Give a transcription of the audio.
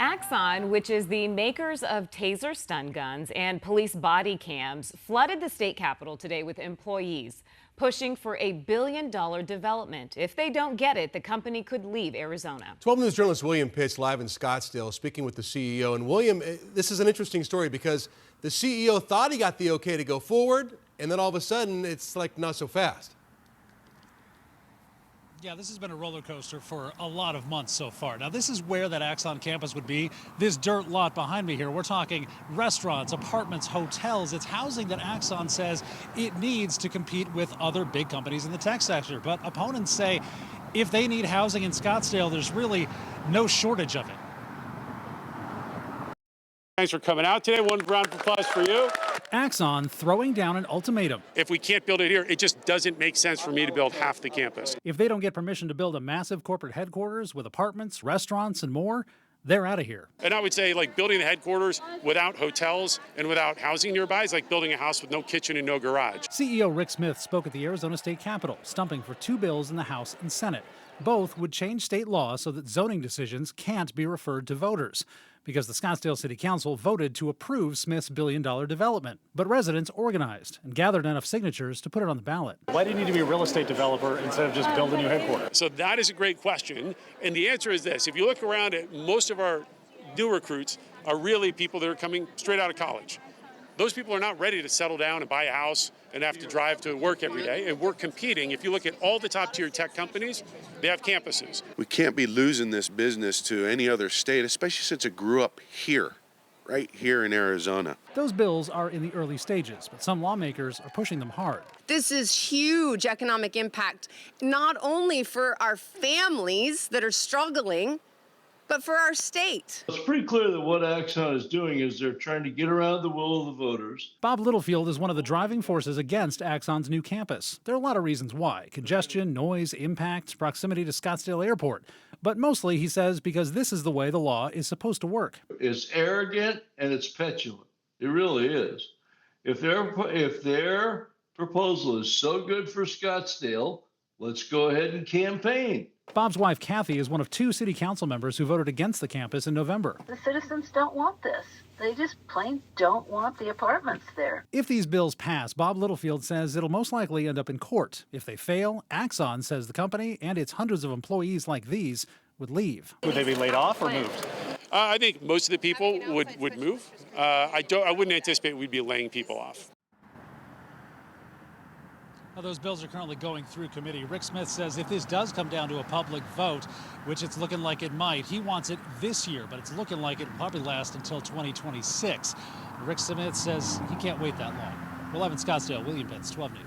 Axon, which is the makers of taser stun guns and police body cams, flooded the state capitol today with employees pushing for a $1 billion development. If they don't get it, the company could leave Arizona. 12 News journalist William Pitts live in Scottsdale speaking with the CEO. And William, this is an interesting story because the CEO thought he got the okay to go forward, and then all of a sudden it's like not so fast. Yeah, this has been a roller coaster for a lot of months so far. Now, this is where that Axon campus would be. This dirt lot behind me here, we're talking restaurants, apartments, hotels. It's housing that Axon says it needs to compete with other big companies in the tech sector. But opponents say if they need housing in Scottsdale, there's really no shortage of it. Thanks for coming out today. One round of applause for you. Axon throwing down an ultimatum. If we can't build it here, it just doesn't make sense for me to build half the campus. If they don't get permission to build a massive corporate headquarters with apartments, restaurants, and more, they're out of here. And I would say, like, building the headquarters without hotels and without housing nearby is like building a house with no kitchen and no garage. CEO Rick Smith spoke at the Arizona State Capitol, stumping for two bills in the House and Senate. Both would change state law so that zoning decisions can't be referred to voters, because the Scottsdale City Council voted to approve Smith's $1 billion development. But residents organized and gathered enough signatures to put it on the ballot. Why do you need to be a real estate developer instead of just build a new headquarters? So that is a great question. And the answer is this. If you look around at most of our new recruits are really people that are coming straight out of college. Those people are not ready to settle down and buy a house and have to drive to work every day. And we're competing. If you look at all the top tier tech companies, they have campuses. We can't be losing this business to any other state, especially since it grew up here, right here in Arizona. Those bills are in the early stages, but some lawmakers are pushing them hard. This is huge economic impact, not only for our families that are struggling, but for our state. It's pretty clear that what Axon is doing is they're trying to get around the will of the voters. Bob Littlefield is one of the driving forces against Axon's new campus. There are a lot of reasons why: congestion, noise, impact, proximity to Scottsdale Airport. But mostly, he says, because this is the way the law is supposed to work. It's arrogant and it's petulant. It really is. If their proposal is so good for Scottsdale, let's go ahead and campaign. Bob's wife, Kathy, is one of two city council members who voted against the campus in November. The citizens don't want this. They just plain don't want the apartments there. If these bills pass, Bob Littlefield says it'll most likely end up in court. If they fail, Axon says the company and its hundreds of employees like these would leave. Would they be laid off or moved? I think most of the people would move. I wouldn't anticipate we'd be laying people off. Well, those bills are currently going through committee. Rick Smith says if this does come down to a public vote, which it's looking like it might, he wants it this year, but it's looking like it will probably last until 2026. Rick Smith says he can't wait that long. We're live in Scottsdale. William Pitts, 12 News.